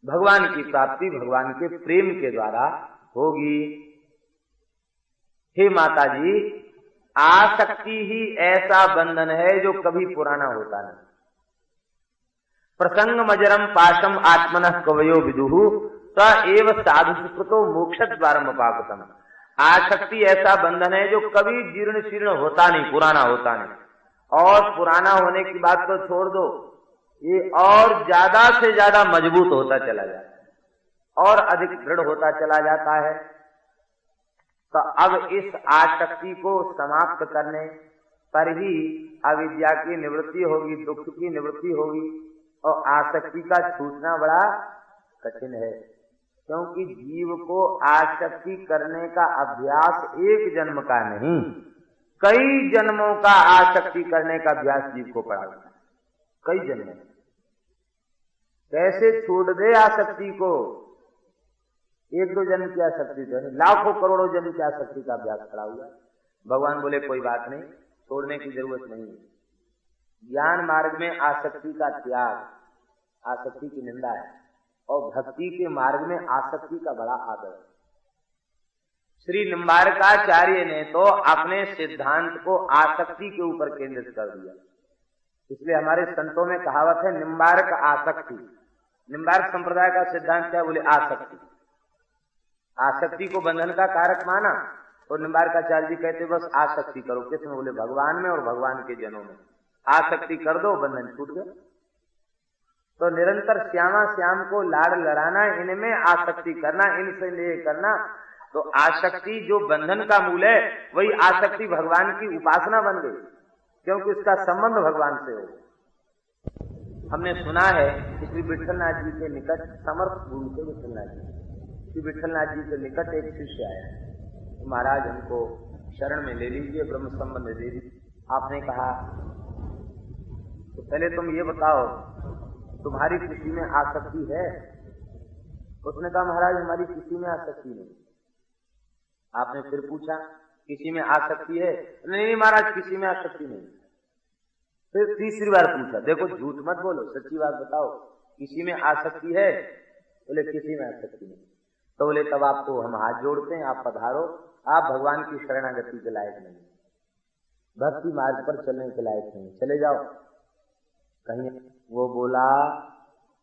भगवान की प्राप्ति भगवान के प्रेम के द्वारा होगी। हे माता जी, आसक्ति ही ऐसा बंधन है जो कभी पुराना होता नहीं। प्रसंग मजरम पाशम आत्मनः कवयो विदुहु स एव साधु सुकृतो मोक्ष द्वारम अपागतम। आसक्ति ऐसा बंधन है जो कभी जीर्ण शीर्ण होता नहीं, पुराना होता नहीं। और पुराना होने की बात तो छोड़ दो, ये और ज्यादा से ज्यादा मजबूत होता चला जाता है और अधिक दृढ़ होता चला जाता है। तो अब इस आसक्ति को समाप्त करने पर ही अविद्या की निवृत्ति होगी, दुख की निवृत्ति होगी। और आसक्ति का छूटना बड़ा कठिन है, क्योंकि जीव को आसक्ति करने का अभ्यास एक जन्म का नहीं, कई जन्मों का आसक्ति करने का अभ्यास जीव को पड़ा है, कई जन्मों। कैसे छोड़ दे आसक्ति को? एक दो जन्म की आसक्ति तो नहीं, लाखों करोड़ों जन्म की आसक्ति का अभ्यास खड़ा हुआ। भगवान बोले कोई बात नहीं, छोड़ने की जरूरत नहीं। ज्ञान मार्ग में आसक्ति का त्याग, आसक्ति की निंदा है, और भक्ति के मार्ग में आसक्ति का बड़ा आदर है। श्री निम्बारकाचार्य ने तो अपने सिद्धांत को आसक्ति के ऊपर केंद्रित कर दिया। इसलिए हमारे संतों में कहावत है निम्बारक आसक्ति। निम्बारक संप्रदाय का सिद्धांत क्या बोले? आसक्ति। आसक्ति को बंधन का कारक माना, और निम्बारकाचार्य जी कहते बस आसक्ति करो। किसमें? बोले भगवान में और भगवान के जनों में। आसक्ति कर दो, बंधन छूट गया। तो निरंतर श्यामा श्याम को लाड़ लड़ाना, इनमें आसक्ति करना, इनसे लिए करना। तो आसक्ति जो बंधन का मूल है, वही आसक्ति भगवान की उपासना बन गई, क्योंकि उसका संबंध भगवान से हो। हमने सुना है श्री विठलनाथ जी के निकट, समर्थ भूमि के विठलनाथ जी, श्री विठलनाथ जी के निकट एक शिष्य आया, तो महाराज हमको शरण में ले लीजिए, ब्रह्म संबंध दे दीजिए। आपने कहा तो पहले तुम ये बताओ तुम्हारी किसी में आसक्ति है? उसने कहा महाराज हमारी किसी में आसक्ति नहीं। आपने फिर पूछा किसी में आसक्ति है? नहीं महाराज किसी में आसक्ति नहीं। फिर तीसरी बार पूछा, देखो झूठ मत बोलो, सच्ची बात बताओ, किसी में आसक्ति है? बोले किसी में आसक्ति नहीं। तो बोले तब आपको हम हाथ जोड़ते हैं, आप पधारो, आप भगवान की शरणागति के लायक नहीं, भक्ति मार्ग पर चलने के लायक नहीं, चले जाओ कहीं। वो बोला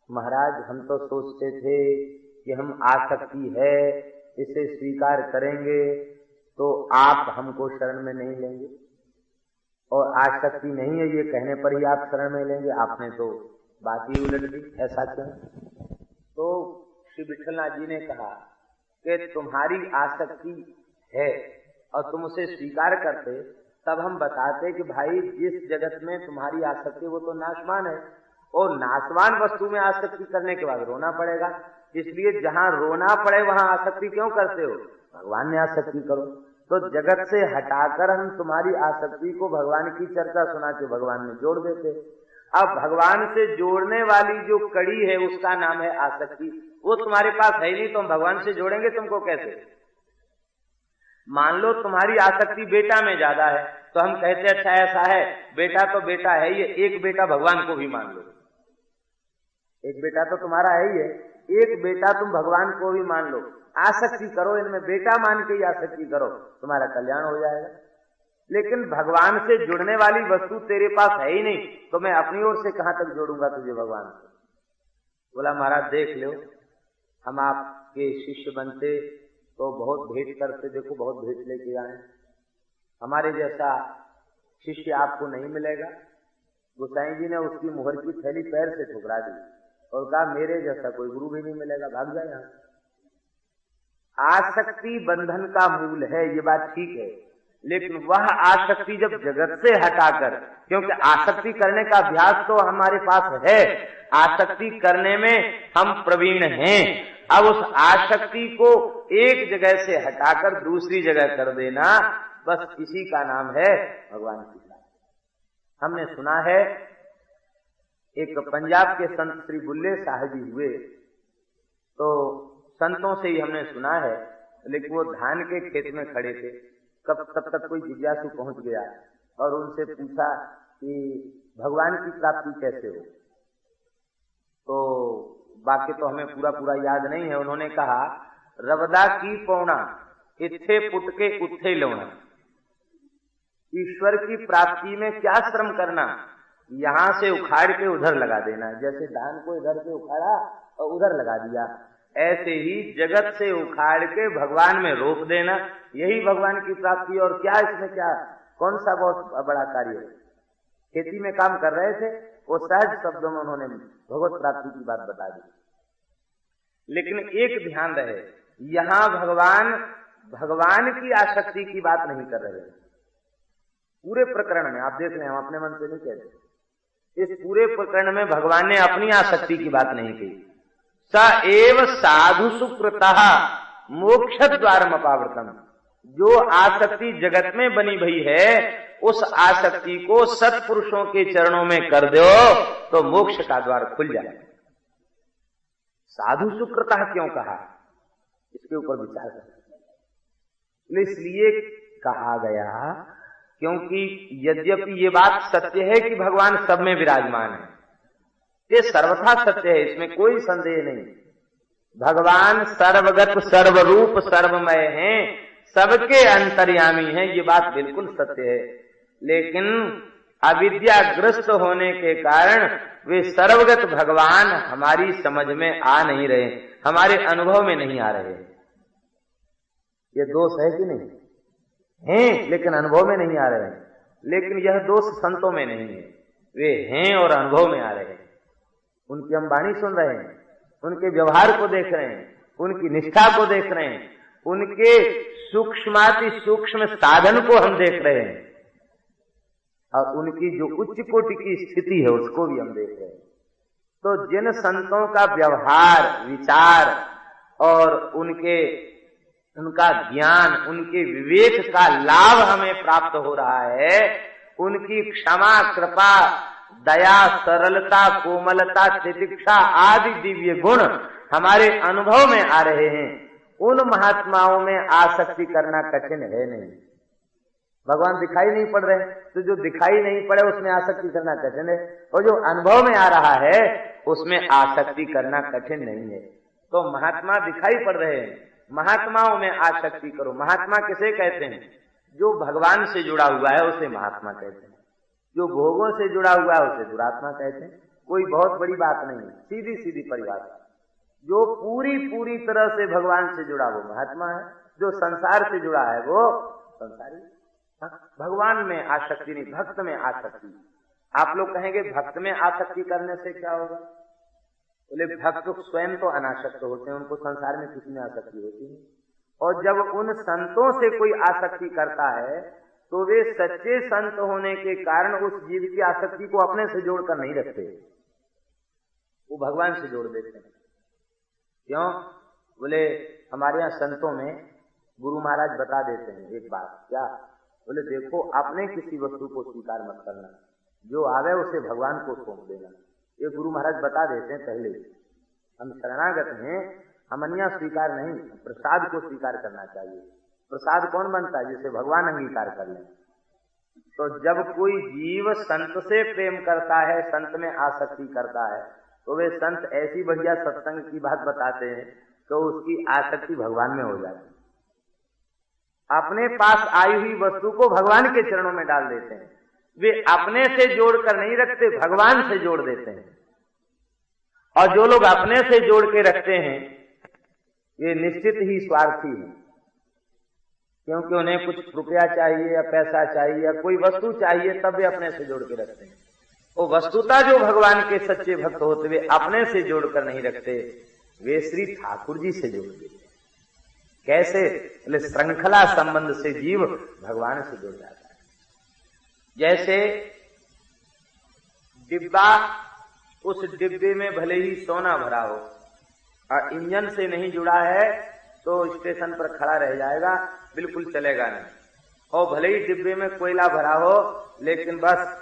महाराज हम तो सोचते थे कि हम आसक्ति है इसे स्वीकार करेंगे तो आप हमको शरण में नहीं लेंगे, और आसक्ति नहीं है ये कहने पर ही आप शरण में लेंगे। आपने तो बात ही उलट दी, ऐसा क्यों? तो श्री विठलनाथ जी ने कहा कि तुम्हारी आसक्ति है और तुम उसे स्वीकार करते, तब हम बताते कि भाई जिस जगत में तुम्हारी आसक्ति वो तो नाशवान है, और नाशवान वस्तु में आसक्ति करने के बाद रोना पड़ेगा, इसलिए जहां रोना पड़े वहां आसक्ति क्यों करते हो? भगवान में आसक्ति करो। तो जगत से हटाकर हम तुम्हारी आसक्ति को भगवान की चर्चा सुना के भगवान में जोड़ देते। अब भगवान से जोड़ने वाली जो कड़ी है उसका नाम है आसक्ति, वो तुम्हारे पास है ही नहीं, तो हम भगवान से जोड़ेंगे तुमको कैसे? मान लो तुम्हारी आसक्ति बेटा में ज्यादा है, तो हम कहते अच्छा ऐसा है, बेटा तो बेटा है, ये एक बेटा भगवान को भी मान लो, एक बेटा तो तुम्हारा है ही है, एक बेटा तुम भगवान को भी मान लो। आसक्ति करो, इनमें बेटा मान के ही आसक्ति करो, तुम्हारा कल्याण हो जाएगा। लेकिन भगवान से जुड़ने वाली वस्तु तेरे पास है ही नहीं, तो मैं अपनी ओर से कहां तक जोड़ूंगा तुझे भगवान से? बोला महाराज देख लो, हम आपके शिष्य बनते तो बहुत भेंट करते, देखो बहुत भेंट लेके आए, हमारे जैसा शिष्य आपको नहीं मिलेगा। गोसाई जी ने उसकी मुहर की थैली पैर से ठुकरा दी और कहा मेरे जैसा कोई गुरु भी नहीं मिलेगा, भाग जाए यहाँ। आसक्ति बंधन का मूल है, ये बात ठीक है, लेकिन वह आसक्ति जब जगत से हटाकर, क्योंकि आसक्ति करने का अभ्यास तो हमारे पास है, आसक्ति करने में हम प्रवीण हैं, अब उस आसक्ति को एक जगह से हटाकर दूसरी जगह कर देना, बस इसी का नाम है भगवान की प्राप्ति। हमने सुना है एक पंजाब के संत श्री बुल्ले साहब जी हुए, तो संतों से ही हमने सुना है, लेकिन वो धान के खेत में खड़े थे, तब तक कोई जिज्ञासु पहुंच गया और उनसे पूछा कि भगवान की प्राप्ति कैसे हो? तो वाक्य तो हमें पूरा पूरा याद नहीं है। उन्होंने कहा रवदा की पौना इत्थे पुटके उत्थे लौना, ईश्वर की प्राप्ति में क्या श्रम करना, यहां से उखाड़ के उधर लगा देना। जैसे धान को इधर से उखाड़ा और उधर लगा दिया, ऐसे ही जगत से उखाड़ के भगवान में रोप देना, यही भगवान की प्राप्ति। और क्या इसमें क्या कौन सा बहुत बड़ा कार्य है। खेती में काम कर रहे थे, वो सहज शब्दों में उन्होंने भगवत प्राप्ति की बात बता दी। लेकिन एक ध्यान रहे, यहां भगवान की आसक्ति की बात नहीं कर रहे। पूरे प्रकरण में आप देख रहे हैं, हम अपने मन से नहीं कहते, इस पूरे प्रकरण में भगवान ने अपनी आसक्ति की बात नहीं कही। स एव साधु सुकृतः मोक्ष द्वारम अपावृतम, जो आसक्ति जगत में बनी भई है उस आसक्ति को सत्पुरुषों के चरणों में कर दो तो मोक्ष का द्वार खुल जाए। साधु सुकृतः क्यों कहा, इसके ऊपर विचार करें। इसलिए कहा गया क्योंकि यद्यपि ये बात सत्य है कि भगवान सब में विराजमान है, ये सर्वथा सत्य है, इसमें कोई संदेह नहीं। भगवान सर्वगत सर्वरूप सर्वमय हैं, सबके अंतर्यामी हैं, ये बात बिल्कुल सत्य है। लेकिन अविद्याग्रस्त होने के कारण वे सर्वगत भगवान हमारी समझ में आ नहीं रहे, हमारे अनुभव में नहीं आ रहे। ये दोष है कि नहीं हैं, लेकिन अनुभव में नहीं आ रहे हैं। लेकिन यह दोष संतों में नहीं है, वे हैं और अनुभव में आ रहे हैं। उनकी हम वाणी सुन रहे हैं, उनके व्यवहार को देख रहे हैं, उनकी निष्ठा को देख रहे हैं, उनके सूक्ष्माति सूक्ष्म साधन को हम देख रहे हैं, और उनकी जो उच्च कोटि की स्थिति है उसको भी हम देख रहे हैं। तो जिन संतों का व्यवहार विचार और उनका ज्ञान, उनके विवेक का लाभ हमें प्राप्त हो रहा है, उनकी क्षमा कृपा दया सरलता कोमलता तितिक्षा आदि दिव्य गुण हमारे अनुभव में आ रहे हैं, उन महात्माओं में आसक्ति करना कठिन है नहीं। भगवान दिखाई नहीं पड़ रहे, तो जो दिखाई नहीं पड़े उसमें आसक्ति करना कठिन है, और जो अनुभव में आ रहा है उसमें आसक्ति करना कठिन नहीं है। तो महात्मा दिखाई पड़ रहे हैं, महात्माओं में आसक्ति करो। महात्मा किसे कहते हैं? जो भगवान से जुड़ा हुआ है उसे महात्मा कहते हैं, जो भोगों से जुड़ा हुआ है उसे दुरात्मा कहते हैं। कोई बहुत बड़ी बात नहीं, सीधी सीधी परिभाषा। जो पूरी तरह से भगवान से जुड़ा वो महात्मा है, जो संसार से जुड़ा है वो संसारी। भगवान में आसक्ति नहीं, भक्त में आसक्ति। आप लोग कहेंगे भक्त में आसक्ति करने से क्या होगा? बोले भक्त स्वयं तो अनासक्त होते हैं, उनको संसार में किसी में आसक्ति होती है। और जब उन संतों से कोई आसक्ति करता है तो वे सच्चे संत होने के कारण उस जीव की आसक्ति को अपने से जोड़कर नहीं रखते, वो भगवान से जोड़ देते हैं। क्यों? बोले हमारे यहाँ संतों में गुरु महाराज बता देते हैं एक बात। क्या? बोले देखो, आपने किसी वस्तु को स्वीकार मत करना, जो आवे उसे भगवान को सौंप देना। ये गुरु महाराज बता देते हैं पहले। हम शरणागत हैं, हम अन्य स्वीकार नहीं, प्रसाद को स्वीकार करना चाहिए। प्रसाद कौन बनता है? जिसे भगवान अंगीकार कर लें। तो जब कोई जीव संत से प्रेम करता है, संत में आसक्ति करता है, तो वे संत ऐसी बढ़िया सत्संग की बात बताते हैं तो उसकी आसक्ति भगवान में हो जाती है। अपने पास आई हुई वस्तु को भगवान के चरणों में डाल देते हैं। वे अपने से जोड़कर नहीं रखते, भगवान से जोड़ देते हैं। और जो लोग अपने से जोड़ के रखते हैं वे निश्चित ही स्वार्थी हैं, क्योंकि उन्हें कुछ रुपया चाहिए या पैसा चाहिए या कोई वस्तु चाहिए, तब वे अपने से जोड़ के रखते हैं। वो वस्तुता जो भगवान के सच्चे भक्त होते वे अपने से जोड़कर नहीं रखते, वे श्री ठाकुर जी से जोड़ देते। कैसे? बोले श्रृंखला संबंध से जीव भगवान से जुड़ जाता है। जैसे डिब्बा, उस डिब्बे में भले ही सोना भरा हो और इंजन से नहीं जुड़ा है तो स्टेशन पर खड़ा रह जाएगा, बिल्कुल चलेगा नहीं। और भले ही डिब्बे में कोयला भरा हो, लेकिन बस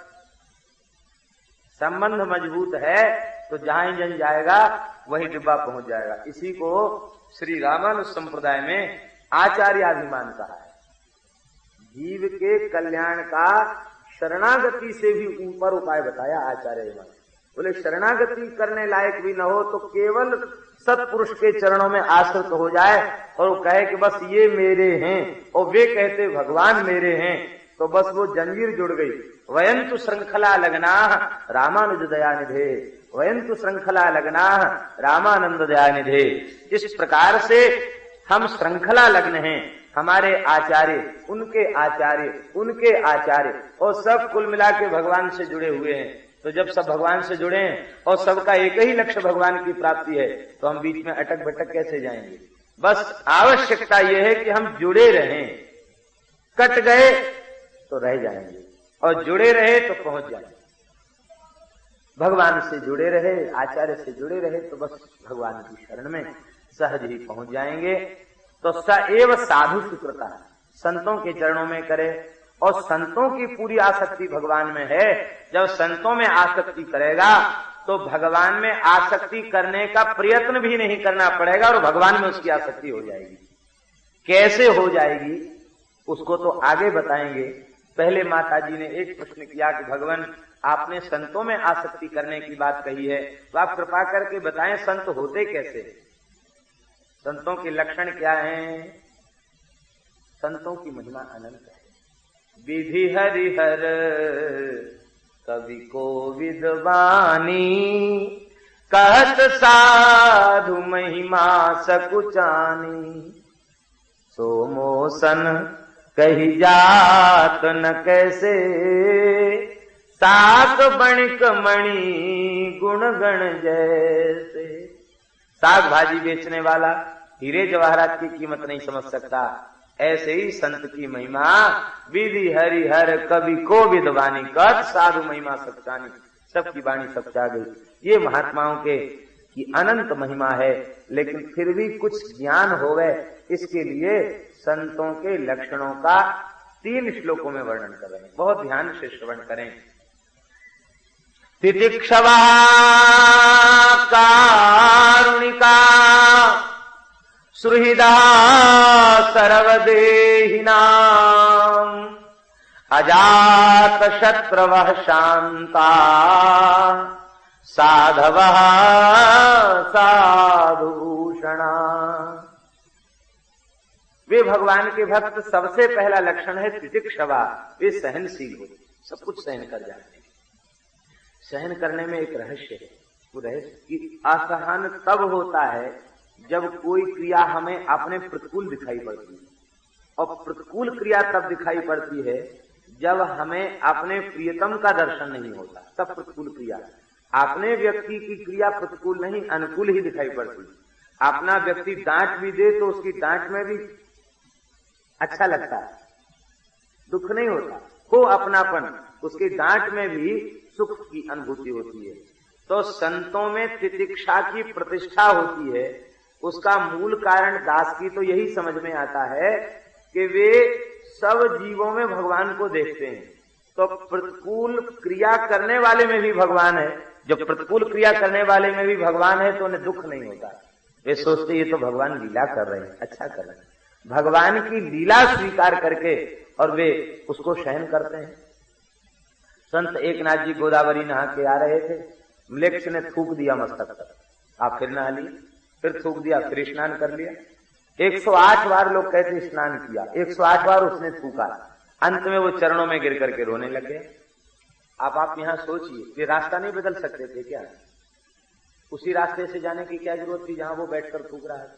संबंध मजबूत है तो जहां इंजन जाएगा वही डिब्बा पहुंच जाएगा। इसी को श्री रामानुज संप्रदाय में आचार्याभिमान कहा है। जीव के कल्याण का शरणागति से भी ऊपर उपाय बताया आचार्याभिमान। बोले शरणागति करने लायक भी न हो तो केवल सत्पुरुष के चरणों में आश्रित हो जाए और वो कहे कि बस ये मेरे हैं और वे कहते भगवान मेरे हैं, तो बस वो जंजीर जुड़ गई। वयंतु श्रृंखला लगना रामानुज दयानिधे, वयंतु श्रृंखला लगना रामानंद दयानिधे। इस प्रकार से हम श्रृंखला लग्न हैं, हमारे आचार्य, उनके आचार्य, उनके आचार्य, और सब कुल मिला के भगवान से जुड़े हुए हैं। तो जब सब भगवान से जुड़े हैं और सबका एक ही लक्ष्य भगवान की प्राप्ति है, तो हम बीच में अटक भटक कैसे जाएंगे? बस आवश्यकता यह है कि हम जुड़े रहें, कट गए तो रह जाएंगे और जुड़े रहे तो पहुंच जाएंगे। भगवान से जुड़े रहे, आचार्य से जुड़े रहे तो बस भगवान की शरण में सहज ही पहुंच जाएंगे। तो स एव साधु सुकृता, संतों के चरणों में करे, और संतों की पूरी आसक्ति भगवान में है। जब संतों में आसक्ति करेगा तो भगवान में आसक्ति करने का प्रयत्न भी नहीं करना पड़ेगा और भगवान में उसकी आसक्ति हो जाएगी। कैसे हो जाएगी उसको तो आगे बताएंगे। पहले माता जी ने एक प्रश्न किया कि भगवान आपने संतों में आसक्ति करने की बात कही है, तो आप कृपा करके बताएं संत होते कैसे, संतों के लक्षण क्या हैं? संतों की महिमा अनंत है। विधि हरिहर कवि को विद्वानी, कहत साधु महिमा सकुचानी। सो मोसन कही जात न कैसे, साक बणिक मणि गुण गण जैसे। साग भाजी बेचने वाला हीरे जवाहरात की कीमत नहीं समझ सकता, ऐसे ही संत की महिमा विधि हरिहर कवि को विद्वानी, कहत साधु महिमा सकुचानी, सबकी वाणी सकुचा गई। ये महात्माओं के की अनंत महिमा है, लेकिन फिर भी कुछ ज्ञान होवे इसके लिए संतों के लक्षणों का 3 श्लोकों में वर्णन कर रहे हैं। बहुत ध्यान से श्रवण करें। तितिक्षवा कारुणिका सुहृदा सर्वदेहिनां, अजात शत्रवः शांता, साधवः साधुभूषणा। वे भगवान के भक्त सबसे पहला लक्षण है तितिक्षवा, वे सहनशील हो, सब कुछ सहन कर जाते हैं। सहन करने में एक रहस्य है, वो रहस्य की असहन तब होता है जब कोई क्रिया हमें अपने प्रतिकूल दिखाई पड़ती है, और प्रतिकूल क्रिया तब दिखाई पड़ती है जब हमें अपने प्रियतम का दर्शन नहीं होता, तब प्रतिकूल क्रिया। अपने व्यक्ति की क्रिया प्रतिकूल नहीं, अनुकूल ही दिखाई पड़ती। अपना व्यक्ति डांट भी दे तो उसकी डांट में भी अच्छा लगता है, दुख नहीं होता, हो अपनापन, उसकी डांट में भी सुख की अनुभूति होती है। तो संतों में तितिक्षा की प्रतिष्ठा होती है। उसका मूल कारण दास की तो यही समझ में आता है कि वे सब जीवों में भगवान को देखते हैं। तो प्रतिकूल क्रिया करने वाले में भी भगवान है, जब प्रतिकूल क्रिया करने वाले में भी भगवान है तो उन्हें दुख नहीं होता। वे सोचते ये तो भगवान लीला कर रहे हैं, अच्छा कर रहे हैं, भगवान की लीला स्वीकार करके और वे उसको सहन करते हैं। संत एकनाथ जी गोदावरी नहा के आ रहे थे, म्लेच्छ ने थूक दिया मस्तक पर, आप फिर नहा लिए, फिर थूक दिया, फिर स्नान कर लिया। 108 बार लोग कहते स्नान किया, 108 बार उसने थूका, अंत में वो चरणों में गिर करके रोने लगे। आप यहाँ सोचिए, ये रास्ता नहीं बदल सकते थे क्या? उसी रास्ते से जाने की क्या जरूरत थी जहां वो बैठकर थूक रहा है?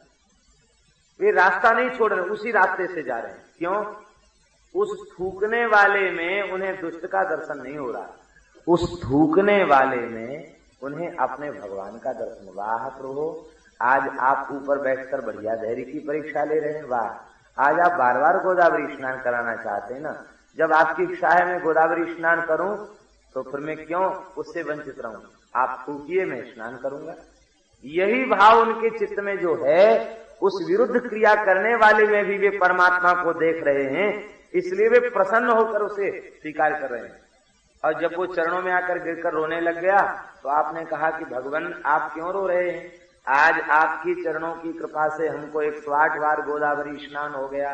वे रास्ता नहीं छोड़ रहे, उसी रास्ते से जा रहे हैं। क्यों? उस थूकने वाले में उन्हें दुष्ट का दर्शन नहीं हो रहा, उस थूकने वाले में उन्हें अपने भगवान का दर्शन। वाह प्रभु, आज आप ऊपर बैठकर बढ़िया धैर्य की परीक्षा ले रहे हैं, वाह। आज आप बार बार गोदावरी स्नान कराना चाहते हैं ना, जब आपकी इच्छा है मैं गोदावरी स्नान करूं तो फिर मैं क्यों उससे वंचित रहूं? आप थूकिए, मैं स्नान करूंगा। यही भाव उनके चित्त में जो है, उस विरुद्ध क्रिया करने वाले में भी वे परमात्मा को देख रहे हैं, इसलिए वे प्रसन्न होकर उसे स्वीकार कर रहे हैं। और जब वो चरणों में आकर गिरकर रोने लग गया तो आपने कहा कि भगवान आप क्यों रो रहे हैं? आज आपकी चरणों की कृपा से हमको 108 बार गोदावरी स्नान हो गया।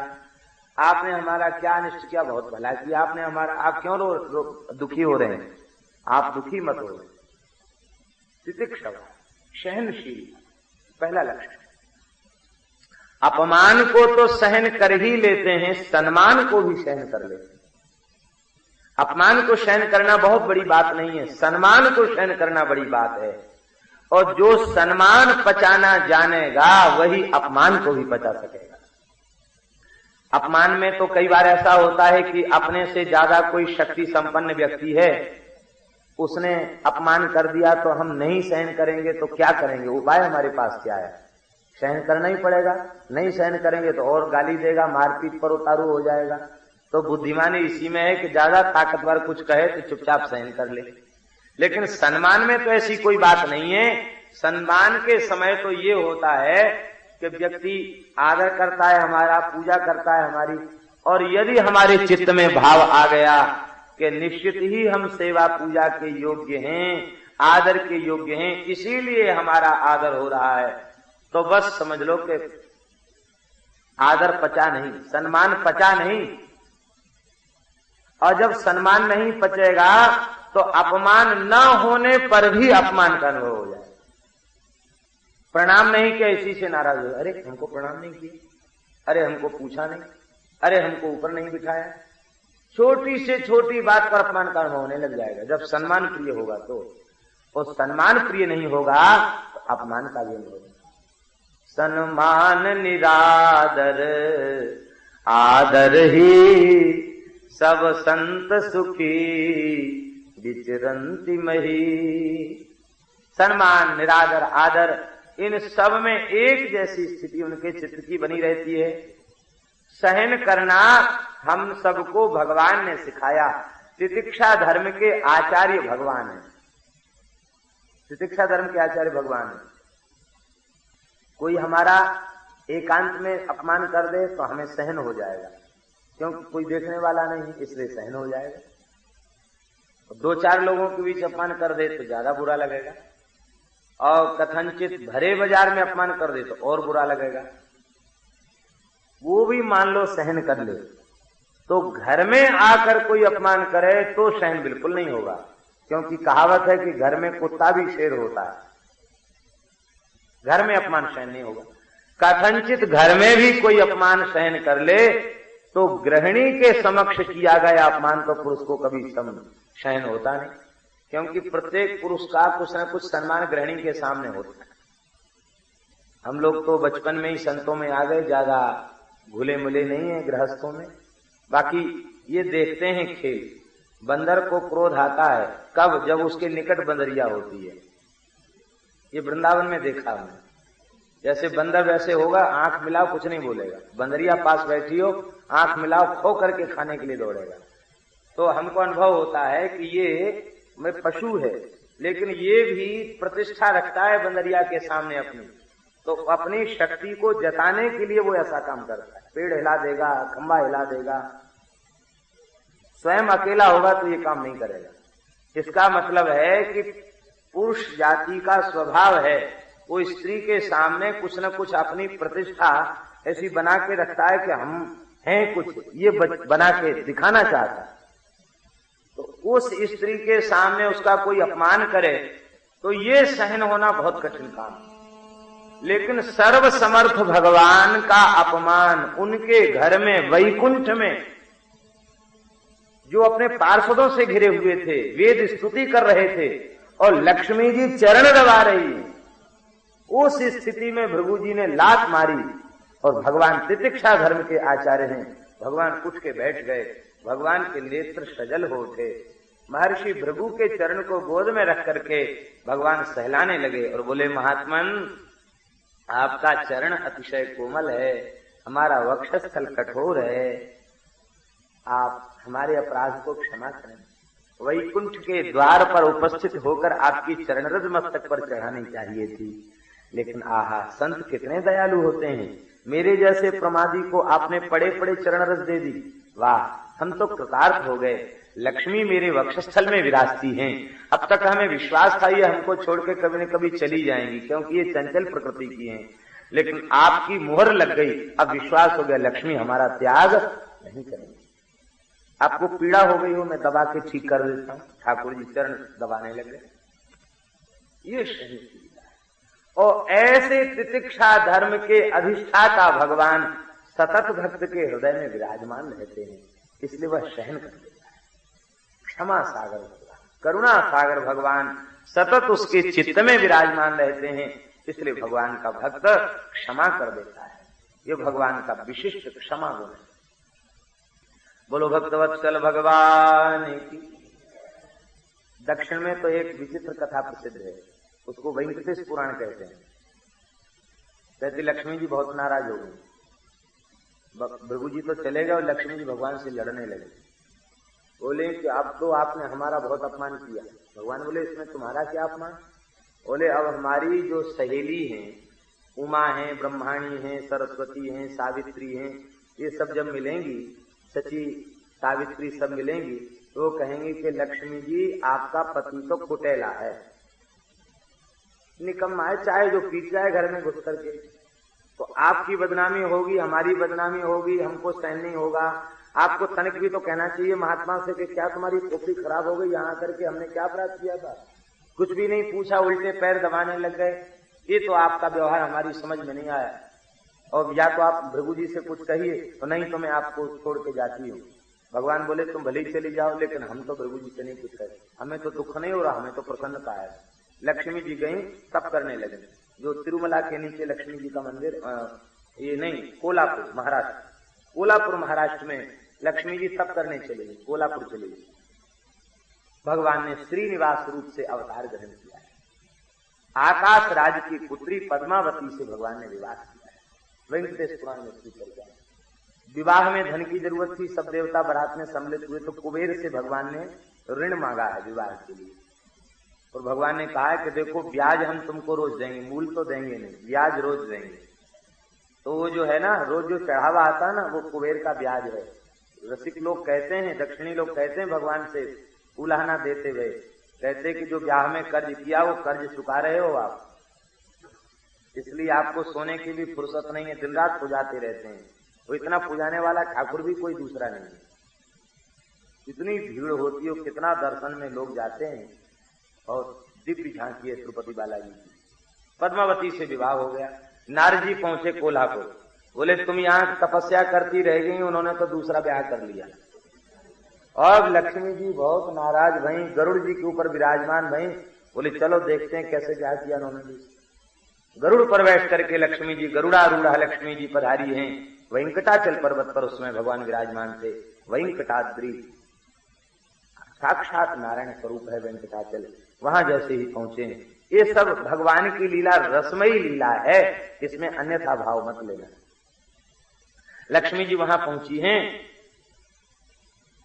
आपने हमारा क्या अनिष्ट किया? बहुत भला किया आपने हमारा। आप क्यों दुखी हो रहे हैं? आप दुखी मत हो, तितिक्षव, सहनशील, पहला लक्षण। अपमान को तो सहन कर ही लेते हैं, सम्मान को भी सहन कर लेते हैं। अपमान को सहन करना बहुत बड़ी बात नहीं है, सम्मान को सहन करना बड़ी बात है। और जो सम्मान पचाना जानेगा वही अपमान को भी पचा सकेगा। अपमान में तो कई बार ऐसा होता है कि अपने से ज्यादा कोई शक्ति संपन्न व्यक्ति है, उसने अपमान कर दिया तो हम नहीं सहन करेंगे तो क्या करेंगे? उपाय हमारे पास क्या है? सहन करना ही पड़ेगा। नहीं सहन करेंगे तो और गाली देगा, मारपीट पर उतारू हो जाएगा। तो बुद्धिमानी इसी में है कि ज्यादा ताकतवर कुछ कहे तो चुपचाप सहन कर ले। लेकिन सम्मान में तो ऐसी कोई बात नहीं है। सम्मान के समय तो ये होता है कि व्यक्ति आदर करता है हमारा, पूजा करता है हमारी, और यदि हमारे चित्त में भाव आ गया कि निश्चित ही हम सेवा पूजा के योग्य हैं, आदर के योग्य हैं, इसीलिए हमारा आदर हो रहा है, तो बस समझ लो कि आदर पचा नहीं, सम्मान पचा नहीं। और जब सम्मान नहीं पचेगा तो अपमान न होने पर भी अपमान का अनुभव हो जाए। प्रणाम नहीं किया इसी से नाराज हो, अरे हमको प्रणाम नहीं किया, अरे हमको पूछा नहीं, अरे हमको ऊपर नहीं बिठाया। छोटी से छोटी बात पर अपमान का अनुभव होने लग जाएगा। जब सम्मान प्रिय होगा तो, और सम्मान प्रिय नहीं होगा तो अपमान का भी अनुभव होगा। सम्मान निरादर आदर ही सब संत सुखी विचरंती मही। सम्मान, निरादर, आदर, इन सब में एक जैसी स्थिति उनके चित्त की बनी रहती है। सहन करना हम सबको भगवान ने सिखाया। तितिक्षा धर्म के आचार्य भगवान है। तितिक्षा धर्म के आचार्य भगवान है। कोई हमारा एकांत में अपमान कर दे तो हमें सहन हो जाएगा, क्योंकि कोई देखने वाला नहीं, इसलिए सहन हो जाएगा। दो चार लोगों के बीच अपमान कर दे तो ज्यादा बुरा लगेगा, और कथनचित भरे बाजार में अपमान कर दे तो और बुरा लगेगा। वो भी मान लो सहन कर ले, तो घर में आकर कोई अपमान करे तो सहन बिल्कुल नहीं होगा, क्योंकि कहावत है कि घर में कुत्ता भी शेर होता है। घर में अपमान सहन नहीं होगा। कथनचित घर में भी कोई अपमान सहन कर ले तो गृहिणी के समक्ष किया गया अपमान तो पुरुष को कभी सहन होता नहीं, क्योंकि प्रत्येक पुरुष का कुछ न कुछ सम्मान गृहिणी के सामने होता है। हम लोग तो बचपन में ही संतों में आ गए, ज्यादा घुले मुले नहीं है गृहस्थों में। बाकी ये देखते हैं खेल, बंदर को क्रोध आता है कब? जब उसके निकट बंदरिया होती है। ये वृंदावन में देखा हमने। जैसे बंदर वैसे होगा, आंख मिलाओ कुछ नहीं बोलेगा, बंदरिया पास बैठी हो, आंख मिलाओ खो करके खाने के लिए दौड़ेगा। तो हमको अनुभव होता है कि ये में पशु है, लेकिन ये भी प्रतिष्ठा रखता है बंदरिया के सामने अपनी, तो अपनी शक्ति को जताने के लिए वो ऐसा काम करता है। पेड़ हिला देगा, खंबा हिला देगा, स्वयं अकेला होगा तो ये काम नहीं करेगा। इसका मतलब है कि पुरुष जाति का स्वभाव है, वो स्त्री के सामने कुछ न कुछ अपनी प्रतिष्ठा ऐसी बना के रखता है कि हम हैं कुछ, ये बना के दिखाना चाहता है। तो उस स्त्री के सामने उसका कोई अपमान करे तो ये सहन होना बहुत कठिन काम है। लेकिन सर्वसमर्थ भगवान का अपमान उनके घर में वैकुंठ में, जो अपने पार्षदों से घिरे हुए थे, वेद स्तुति कर रहे थे और लक्ष्मी जी चरण दबा रही है, उस स्थिति में भृगु जी ने लात मारी और भगवान तितिक्षा धर्म के आचार्य हैं, भगवान उठ के बैठ गए, भगवान के नेत्र सजल हो उठे। महर्षि भृगु के चरण को गोद में रख करके भगवान सहलाने लगे और बोले, महात्मन आपका चरण अतिशय कोमल है, हमारा वक्षस्थल कठोर है, आप हमारे अपराध को क्षमा करें। वैकुंठ के द्वार पर उपस्थित होकर आपकी चरणरज मस्तक पर चढ़ानी चाहिए थी, लेकिन आहा संत कितने दयालु होते हैं, मेरे जैसे प्रमादी को आपने पड़े पड़े चरणरज दे दी, वाह हम तो कृतार्थ हो गए। लक्ष्मी मेरे वक्षस्थल में विराजती हैं। अब तक हमें विश्वास था ये हमको छोड़ के कभी न कभी चली जाएंगी, क्योंकि ये चंचल प्रकृति की हैं, लेकिन आपकी मुहर लग गई, अब विश्वास हो गया लक्ष्मी हमारा त्याग नहीं करेंगे। आपको पीड़ा हो गई हो, मैं दबा के ठीक कर देता हूँ। ठाकुर जी चरण दबाने लगे। ये सहनशीलता है। और ऐसे तितिक्षा धर्म के अधिष्ठाता भगवान सतत भक्त के हृदय में विराजमान रहते हैं, इसलिए वह सहन कर देता है। क्षमा सागर भगवान, करुणा सागर भगवान सतत उसके चित्त में विराजमान रहते हैं, इसलिए भगवान का भक्त क्षमा कर देता है। ये भगवान का विशिष्ट क्षमा गुण है। बोलो भक्तवत्सल भगवान की। दक्षिण में तो एक विचित्र कथा प्रसिद्ध है, उसको वेंकटेश पुराण कहते हैं। कहते लक्ष्मी जी बहुत नाराज हो गई, भृगु जी तो चले गए और लक्ष्मी जी भगवान से लड़ने लगे। बोले कि अब तो आपने हमारा बहुत अपमान किया। भगवान बोले इसमें तुम्हारा क्या अपमान? बोले अब हमारी जो सहेली हैं, उमा हैं, ब्रह्माणी हैं, सरस्वती हैं, सावित्री हैं, ये सब जब मिलेंगी, सची सावित्री सब मिलेंगी, तो कहेंगे कि लक्ष्मी जी आपका पति तो कुटेला है, निकम्मा है, चाहे जो पीट जाए घर में घुस करके। तो आपकी बदनामी होगी, हमारी बदनामी होगी, हमको सहन नहीं होगा। आपको तनिक भी तो कहना चाहिए महात्मा से कि क्या तुम्हारी खोपड़ी खराब हो गई, यहाँ करके हमने क्या अपराध किया था? कुछ भी नहीं पूछा, उल्टे पैर दबाने लग गए। ये तो आपका व्यवहार हमारी समझ में नहीं आया। और या तो आप भृगु जी से कुछ कहिए, तो नहीं तो मैं आपको छोड़ के जाती हूँ। भगवान बोले तुम भले ही चली जाओ, लेकिन हम तो भृगु जी से नहीं कुछ कहे, हमें तो दुख नहीं हो रहा, हमें तो प्रसन्नता है। लक्ष्मी जी गई, तप करने लगे। जो तिरुमला के नीचे लक्ष्मी जी का मंदिर, ये नहीं, कोल्हापुर महाराष्ट्र, कोल्हापुर महाराष्ट्र में लक्ष्मी जी तप करने चले गई, कोल्हापुर चले गई। भगवान ने श्रीनिवास रूप से अवतार ग्रहण किया है। आकाश राज की पुत्री पद्मावती से भगवान ने विवाह किया है। वेंकटेश पुराण में इसकी चर्चा है। विवाह में धन की जरूरत थी, सब देवता बारात में सम्मिलित हुए, तो कुबेर से भगवान ने ऋण मांगा है विवाह के लिए। और भगवान ने कहा है कि देखो ब्याज हम तुमको रोज देंगे, मूल तो देंगे नहीं, ब्याज रोज देंगे। तो वो जो है ना, रोज जो चढ़ावा आता है ना, वो कुबेर का ब्याज है। रसिक लोग कहते हैं, दक्षिणी लोग कहते हैं भगवान से उलाहना देते हुए, कहते कि जो ब्याह में कर्ज किया वो कर्ज चुका रहे हो आप, इसलिए आपको सोने की भी फुर्सत नहीं है, दिन रात पुजाते रहते हैं। वो इतना पुजाने वाला ठाकुर भी कोई दूसरा नहीं है। कितनी भीड़ होती है, कितना दर्शन में लोग जाते हैं, और दिव्य झांकी है तिरुपति बालाजी की। पद्मावती से विवाह हो गया। नारद जी पहुंचे कोल्हापुर, बोले तुम यहाँ तपस्या करती रह गई, उन्होंने तो दूसरा ब्याह कर लिया। और लक्ष्मी जी बहुत नाराज भई, गरुड़ जी के ऊपर विराजमान भई, बोले चलो देखते हैं कैसे ब्याह किया उन्होंने भी। गरुड़ पर बैठ करके लक्ष्मी जी, गरुड़ारूढ़ा लक्ष्मी जी पधारी हैं वेंकटाचल पर्वत पर, उसमें भगवान विराजमान थे। वेंकटाद्रि साक्षात नारायण स्वरूप है वेंकटाचल, वहां जैसे ही पहुंचे। ये सब भगवान की लीला रसमयी लीला है, इसमें अन्यथा भाव मत लेना। लक्ष्मी जी वहां पहुंची हैं,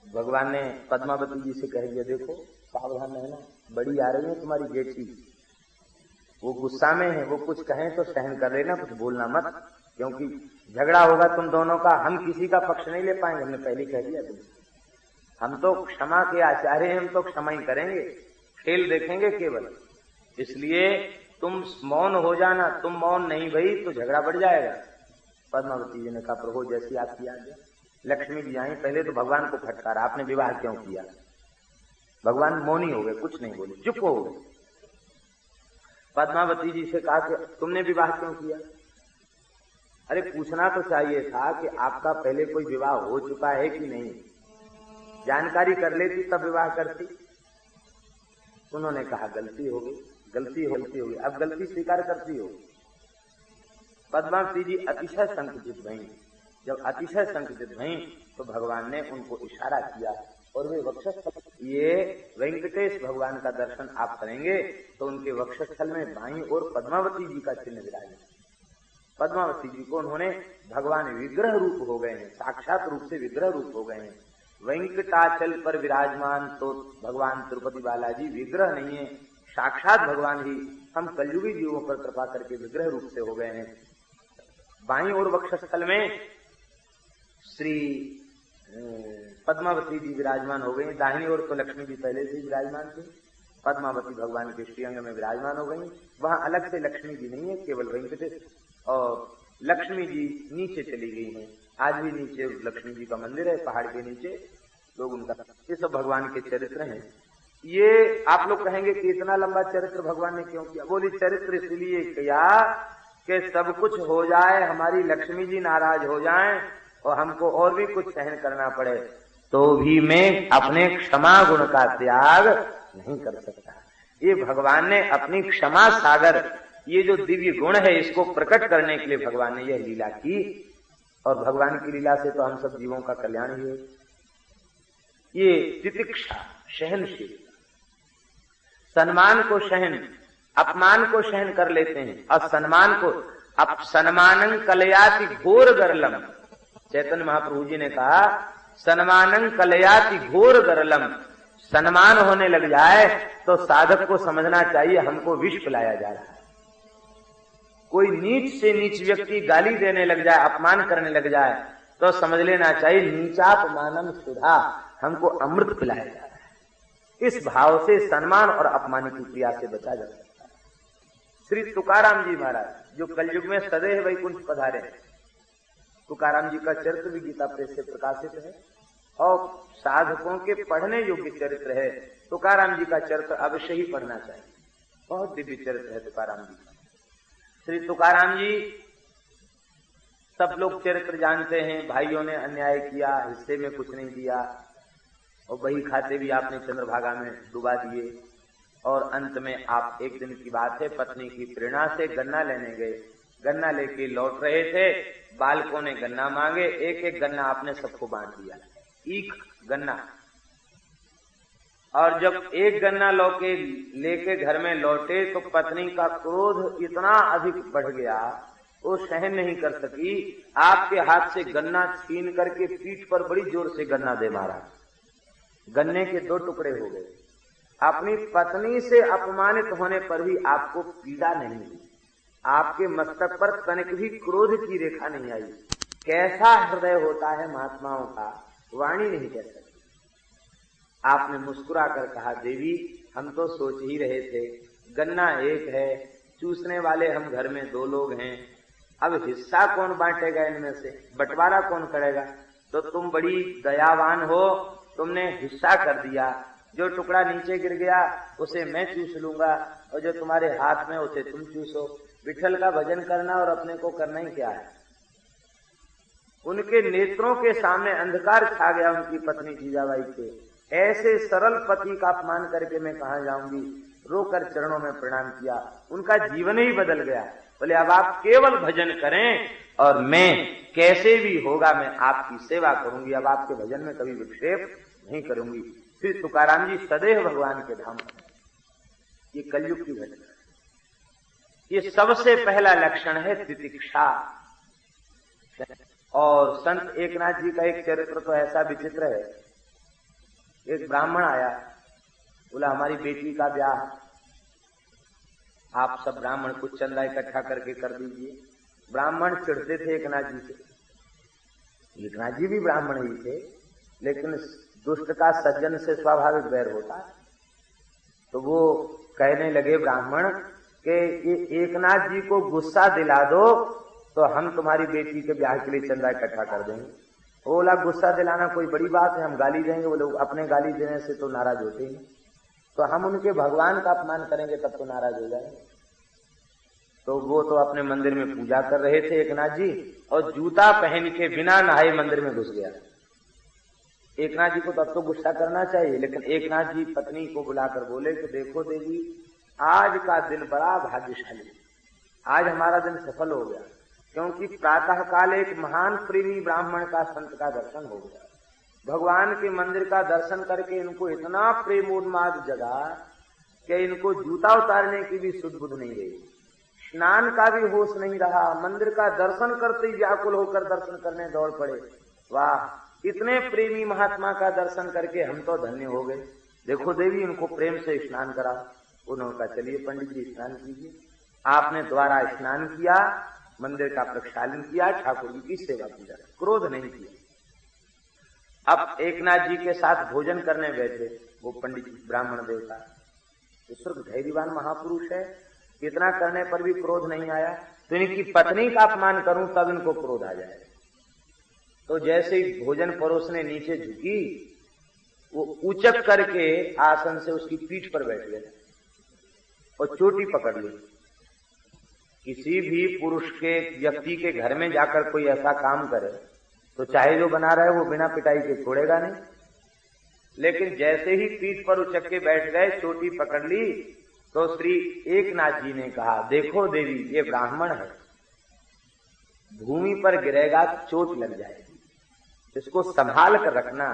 भगवान ने पद्मावती जी से कह दिया देखो सावधान रहना, बड़ी आ रही है तुम्हारी बेटी, वो गुस्सा में है, वो कुछ कहें तो सहन कर लेना, कुछ बोलना मत, क्योंकि झगड़ा होगा तुम दोनों का, हम किसी का पक्ष नहीं ले पाएंगे, हमने पहले कह दिया तुमसे। हम तो क्षमा के आचार्य हैं, हम तो क्षमा ही करेंगे, खेल देखेंगे केवल, इसलिए तुम मौन हो जाना। तुम मौन नहीं भई तो झगड़ा बढ़ जाएगा। पद्मावती जी ने कहा प्रभु जैसी आपकी आज्ञा। लक्ष्मी जी आई, पहले तो भगवान को फटकारा, आपने विवाह क्यों किया? भगवान मौनी हो गए, कुछ नहीं बोले, चुप हो गए। पद्मावती जी से कहा कि तुमने विवाह क्यों किया? अरे पूछना तो चाहिए था कि आपका पहले कोई विवाह हो चुका है कि नहीं, जानकारी कर लेती तब विवाह करती। उन्होंने कहा गलती हो गई, गलती हो गई, अब गलती स्वीकार करती हो। पद्मावती जी अतिशय संकुचित भई। जब अतिशय संकुचित भई तो भगवान ने उनको इशारा किया और वे वक्षस्थल, ये वेंकटेश भगवान का दर्शन आप करेंगे तो उनके वक्षस्थल में बाईं ओर पद्मावती जी का चिन्ह विराजे। पद्मावती जी को उन्होंने, भगवान विग्रह रूप हो गए हैं, साक्षात रूप से विग्रह रूप हो गए हैं। वेंकटाचल पर विराजमान तो भगवान तिरुपति बालाजी विग्रह नहीं है, साक्षात भगवान ही हम कलयुगी जीवों पर कृपा करके विग्रह रूप से हो गए हैं। बाईं ओर वक्षस्थल में श्री पद्मावती जी विराजमान हो गई, दाहिनी ओर तो लक्ष्मी जी पहले से विराजमान थी, पद्मावती भगवान के श्रीअंग में विराजमान हो गई। वहां अलग से लक्ष्मी जी नहीं है, केवल वेंकटेश और लक्ष्मी जी नीचे चली गई हैं। आज भी नीचे लक्ष्मी जी का मंदिर है, पहाड़ के नीचे लोग उनका, ये सब भगवान के चरित्र हैं। ये आप लोग कहेंगे कि इतना लंबा चरित्र भगवान ने क्यों किया? बोली चरित्र इसलिए किया कि सब कुछ हो जाए, हमारी लक्ष्मी जी नाराज हो जाएं और हमको और भी कुछ सहन करना पड़े, तो भी मैं अपने क्षमा गुण का त्याग नहीं कर सकता। ये भगवान ने अपनी क्षमा सागर, ये जो दिव्य गुण है, इसको प्रकट करने के लिए भगवान ने यह लीला की। और भगवान की लीला से तो हम सब जीवों का कल्याण ही है। ये तितिक्षा, सहनशील, सम्मान को सहन, अपमान को सहन कर लेते हैं। और सम्मान को अब सम्मानं कलयाति घोर गरलम, चैतन्य महाप्रभु जी ने कहा सम्मानं कलयाति घोर गरलम, सम्मान होने लग जाए तो साधक को समझना चाहिए हमको विष पिलाया जा रहा है। कोई नीच से नीच व्यक्ति गाली देने लग जाए, अपमान करने लग जाए, तो समझ लेना चाहिए नीचापमानम सुधा, हमको अमृत पिलाया जा रहा है। इस भाव से सम्मान और अपमान की क्रिया से बचा जा सकता है। श्री तुकाराम जी महाराज जो कलयुग में सदैव वैकुंठ पधारे, तुकाराम जी का चरित्र भी गीता प्रेस से प्रकाशित है और साधकों के पढ़ने योग्य चरित्र है। तुकाराम जी का चरित्र अवश्य ही पढ़ना चाहिए, बहुत दिव्य चरित्र है तुकाराम जी का। श्री तुकाराम जी सब लोग चरित्र जानते हैं, भाइयों ने अन्याय किया, हिस्से में कुछ नहीं दिया और बही खाते भी आपने चंद्रभागा में डुबा दिए। और अंत में आप, एक दिन की बात है, पत्नी की प्रेरणा से गन्ना लेने गए, गन्ना लेके लौट रहे थे, बालकों ने गन्ना मांगे, एक एक गन्ना आपने सबको बांट दिया, एक गन्ना। और जब एक गन्ना लेके घर में लौटे तो पत्नी का क्रोध इतना अधिक बढ़ गया, वो सहन नहीं कर सकी, आपके हाथ से गन्ना छीन करके पीठ पर बड़ी जोर से गन्ना दे मारा। गन्ने के 2 टुकड़े हो गए। अपनी पत्नी से अपमानित होने पर भी आपको पीड़ा नहीं हुई, आपके मस्तक पर तनिक भी क्रोध की रेखा नहीं आई। कैसा हृदय होता है महात्माओं का, वाणी नहीं कह सकती। आपने मुस्कुरा कर कहा, देवी हम तो सोच ही रहे थे, गन्ना एक है, चूसने वाले हम घर में 2 लोग हैं, अब हिस्सा कौन बांटेगा इनमें से, बंटवारा कौन करेगा? तो तुम बड़ी दयावान हो, तुमने हिस्सा कर दिया, जो टुकड़ा नीचे गिर गया उसे मैं चूस लूंगा और जो तुम्हारे हाथ में उसे तुम चूसो। विठल का भजन करना और अपने को करना ही क्या है। उनके नेत्रों के सामने अंधकार छा गया उनकी पत्नी जीजाबाई के। ऐसे सरल पति का अपमान करके मैं कहां जाऊंगी, रोकर चरणों में प्रणाम किया, उनका जीवन ही बदल गया। बोले अब आप केवल भजन करें और मैं कैसे भी होगा मैं आपकी सेवा करूंगी, अब आपके भजन में कभी विक्षेप नहीं करूंगी। फिर तुकाराम जी सदैव भगवान के धाम। ये कलयुग की घटना, ये सबसे पहला लक्षण है तितिक्षा। और संत एकनाथ जी का एक चरित्र तो ऐसा विचित्र है। एक ब्राह्मण आया, बोला हमारी बेटी का ब्याह, आप सब ब्राह्मण कुछ चंदा इकट्ठा करके कर दीजिए। ब्राह्मण चिढ़ते थे एकनाथ जी से। एकनाथ जी भी ब्राह्मण ही थे, लेकिन दुष्ट का सज्जन से स्वाभाविक बैर होता है। तो वो कहने लगे ब्राह्मण कि ये एकनाथ जी को गुस्सा दिला दो तो हम तुम्हारी बेटी के ब्याह के लिए चंदा इकट्ठा कर देंगे। बोला गुस्सा दिलाना कोई बड़ी बात है, हम गाली देंगे। वो लोग अपने गाली देने से तो नाराज होते ही, तो हम उनके भगवान का अपमान करेंगे तब तो नाराज हो जाएंगे। तो वो तो अपने मंदिर में पूजा कर रहे थे एकनाथ जी, और जूता पहन के बिना नहाए मंदिर में घुस गया। एकनाथ जी को तब तो गुस्सा करना चाहिए, लेकिन एकनाथ जी पत्नी को बुलाकर बोले कि देखो देवी, आज का दिन बड़ा भाग्यशाली, आज हमारा दिन सफल हो गया, क्योंकि प्रातः काल एक महान प्रेमी ब्राह्मण का संत का दर्शन हो गया। भगवान के मंदिर का दर्शन करके इनको इतना प्रेमोन्माद जगा कि इनको जूता उतारने की भी सुध बुध नहीं रही, स्नान का भी होश नहीं रहा, मंदिर का दर्शन करते ही व्याकुल होकर दर्शन करने दौड़ पड़े। वाह, इतने प्रेमी महात्मा का दर्शन करके हम तो धन्य हो गए। देखो देवी, इनको प्रेम से स्नान कराओ। उन्होंने कहा चलिए पंडित जी स्नान कीजिए। आपने द्वारा स्नान किया, मंदिर का प्रक्षालन किया, ठाकुर जी की सेवा पूजा, क्रोध नहीं किया। अब एकनाथ जी के साथ भोजन करने बैठे वो पंडित ब्राह्मण देवता, विश्व धैर्यवान महापुरुष है, इतना करने पर भी क्रोध नहीं आया। तो इनकी पत्नी का अपमान करूं तब इनको क्रोध आ जाए। तो जैसे ही भोजन परोसने नीचे झुकी वो उचक करके आसन से उसकी पीठ पर बैठ गए और चोटी पकड़ ली। किसी भी पुरुष के व्यक्ति के घर में जाकर कोई ऐसा काम करे तो चाहे जो बना रहा है वो बिना पिटाई के छोड़ेगा नहीं, लेकिन जैसे ही पीठ पर उचक के बैठ गए, चोटी पकड़ ली, तो श्री एकनाथ जी ने कहा, देखो देवी, ये ब्राह्मण है, भूमि पर गिरेगा तो चोट लग जाएगी, इसको संभाल कर रखना।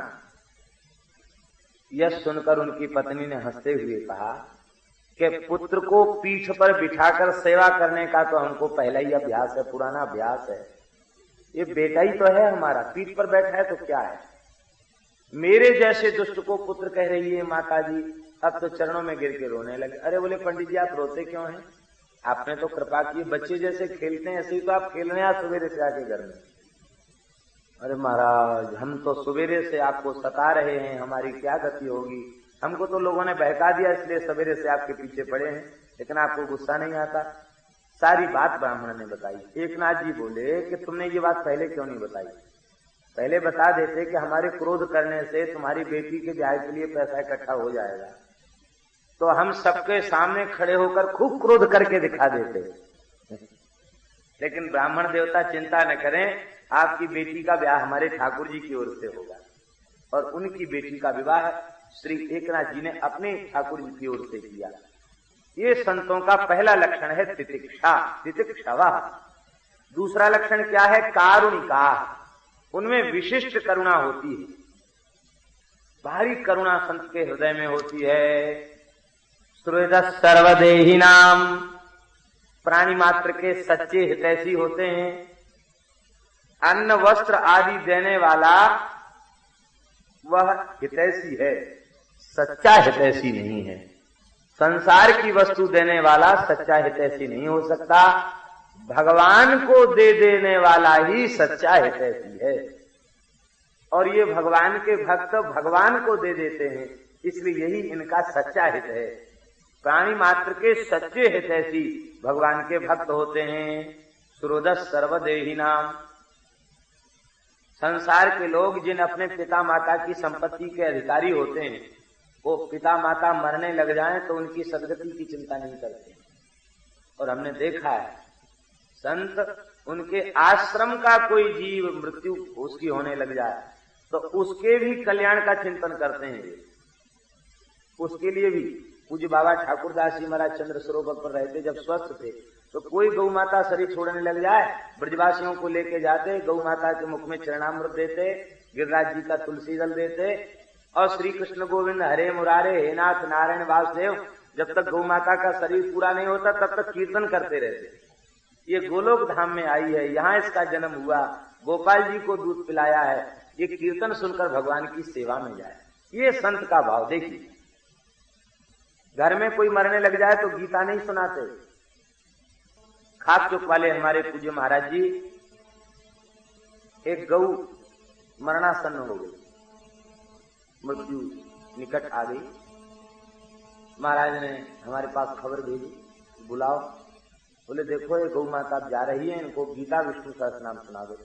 यह सुनकर उनकी पत्नी ने हंसते हुए कहा कि पुत्र को पीठ पर बिठाकर सेवा करने का तो हमको पहला ही अभ्यास है, पुराना अभ्यास है। ये बेटा ही तो है हमारा, पीठ पर बैठा है तो क्या है। मेरे जैसे दुष्ट को पुत्र कह रही है माता जी, अब तो चरणों में गिर के रोने लगे। अरे बोले पंडित जी, आप रोते क्यों हैं? आपने तो कृपा की, बच्चे जैसे खेलते हैं ऐसे ही तो आप खेल रहे हैं सवेरे से आके घर में। अरे महाराज, हम तो सवेरे से आपको सता रहे हैं, हमारी क्या गति होगी? हमको तो लोगों ने बहका दिया, इसलिए सवेरे से आपके पीछे पड़े हैं, लेकिन आपको गुस्सा नहीं आता। सारी बात ब्राह्मण ने बताई। एकनाथ जी बोले कि तुमने ये बात पहले क्यों नहीं बताई? पहले बता देते कि हमारे क्रोध करने से तुम्हारी बेटी के ब्याह के लिए पैसा इकट्ठा हो जाएगा, तो हम सबके सामने खड़े होकर खूब क्रोध करके दिखा देते। लेकिन ब्राह्मण देवता चिंता न करें, आपकी बेटी का ब्याह हमारे ठाकुर जी की ओर से होगा। और उनकी बेटी का विवाह श्री एकनाथ जी ने अपने ठाकुर जी की ओर से किया। ये संतों का पहला लक्षण है तितिक्षा, तितिक्षवा। दूसरा लक्षण क्या है? कारुणिका। उनमें विशिष्ट करुणा होती है, भारी करुणा संत के हृदय में होती है। सुहृद सर्वदेही नाम, प्राणी मात्र के सच्चे हितैषी होते हैं। अन्न वस्त्र आदि देने वाला वह हितैषी है, सच्चा हितैषी नहीं है। संसार की वस्तु देने वाला सच्चा हितैषी नहीं हो सकता, भगवान को दे देने वाला ही सच्चा हितैषी है। और ये भगवान के भक्त भगवान को दे देते हैं, इसलिए यही इनका सच्चा हित है। प्राणी मात्र के सच्चे हितैषी भगवान के भक्त होते हैं। सुहृदः सर्वदेही नाम, संसार के लोग जिन अपने पिता माता की संपत्ति के अधिकारी होते हैं, वो पिता माता मरने लग जाएं तो उनकी सदगति की चिंता नहीं करते। और हमने देखा है संत, उनके आश्रम का कोई जीव मृत्यु उसकी होने लग जाए तो उसके भी कल्याण का चिंतन करते हैं। उसके लिए भी पूज्य बाबा ठाकुरदास जी महाराज चंद्र सरोवर पर रहते, जब स्वस्थ थे तो कोई गौ माता शरीर छोड़ने लग जाए, ब्रजवासियों को लेके जाते, गौ माता के मुख में चरणामृत देते, गिरिराज जी का तुलसी दल देते, और श्री कृष्ण गोविंद हरे मुरारे हे नाथ नारायण वासुदेव, जब तक गौ माता का शरीर पूरा नहीं होता तब तक कीर्तन करते रहते। ये गोलोक धाम में आई है, यहाँ इसका जन्म हुआ, गोपाल जी को दूध पिलाया है, ये कीर्तन सुनकर भगवान की सेवा में जाए। ये संत का भाव देखिए। घर में कोई मरने लग जाए तो गीता नहीं सुनाते। खाक चौक वाले हमारे पूज्य महाराज जी, एक गौ मरणासन्न हो गई, मृत्यु निकट आ गई। महाराज ने हमारे पास खबर भेजी, बुलाओ। बोले देखो ये गौ माता जा रही है, इनको गीता विष्णु सहस्रनाम सुना दो।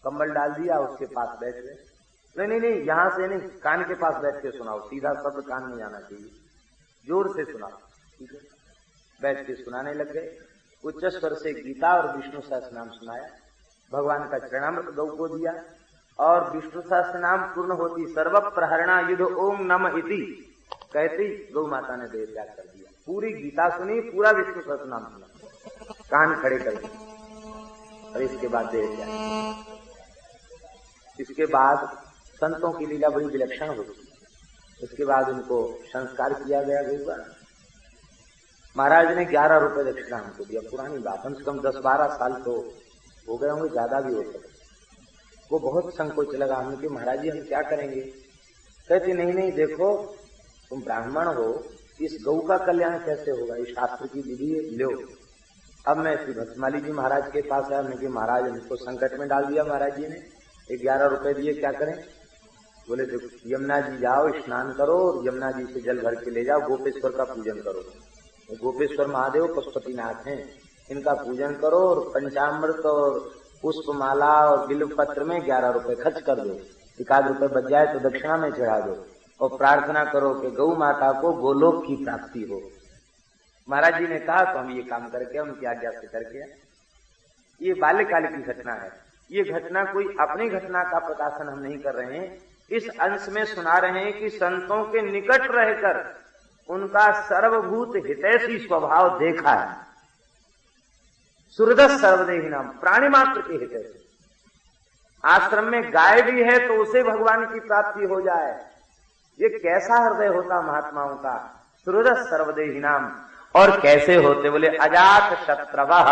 कंबल डाल दिया, उसके पास बैठ गए। नहीं, यहां से नहीं, कान के पास बैठ के सुनाओ, सीधा शब्द कान में जाना चाहिए, जोर से सुनाओ। ठीक है, बैठ के सुनाने लग गए। उच्च स्वर से गीता और विष्णु सहस्रनाम सुनाया, भगवान का चरणामृत गौ को दिया, और विष्णु सहस्रनाम पूर्ण होती सर्व प्रहरणा युद्ध ओम नम इति कहती गौ माता ने देह त्याग कर दिया। पूरी गीता सुनी, पूरा विष्णु सहस्रनाम सुना, कान खड़े करके, और इसके बाद देह त्याग। इसके बाद संतों की लीला बड़ी विलक्षण होती। इसके बाद उनको संस्कार किया गया गौ का। महाराज ने 11 रुपए दक्षिणा हमको दिया। पुरानी बात, कम से कम 10-12 साल तो हो गए होंगे, ज्यादा भी हो सकते। वो बहुत संकोच लगा हमें कि महाराज जी हम क्या करेंगे। कहते नहीं देखो, तुम ब्राह्मण हो, इस गौ का कल्याण कैसे होगा, इस शास्त्र की विधि लो। अब मैं श्री भक्तमाली जी महाराज के पास आया, मैंने महाराज हमको संकट में डाल दिया, महाराज जी ने 11 रुपए दिए, क्या करें। बोले देखो, यमुना जी जाओ, स्नान करो, और यमुना जी से जल भर के ले जाओ, गोपेश्वर का पूजन करो। गोपेश्वर महादेव पशुपतिनाथ हैं, इनका पूजन करो, और पंचामृत और पुष्पमाला और बिल्व पत्र में 11 रुपए खर्च कर दो। 1 रुपए बच जाए तो दक्षिणा में चढ़ा दो और प्रार्थना करो कि गौ माता को गोलोक की प्राप्ति हो। महाराज जी ने कहा तो हम ये काम करके, उनकी आज्ञा से करके। ये बाल्यकाल की घटना है। ये घटना कोई अपनी घटना का प्रकाशन हम नहीं कर रहे हैं, इस अंश में सुना रहे हैं कि संतों के निकट रहकर उनका सर्वभूत हितैषी स्वभाव देखा है। सुहृदः सर्वदेहिनाम, प्राणी मात्र के हितैषी। आश्रम में गाय भी है तो उसे भगवान की प्राप्ति हो जाए, ये कैसा हृदय होता महात्माओं का। सुहृदः सर्वदेहिनाम, और कैसे होते बोले अजात शत्रवः,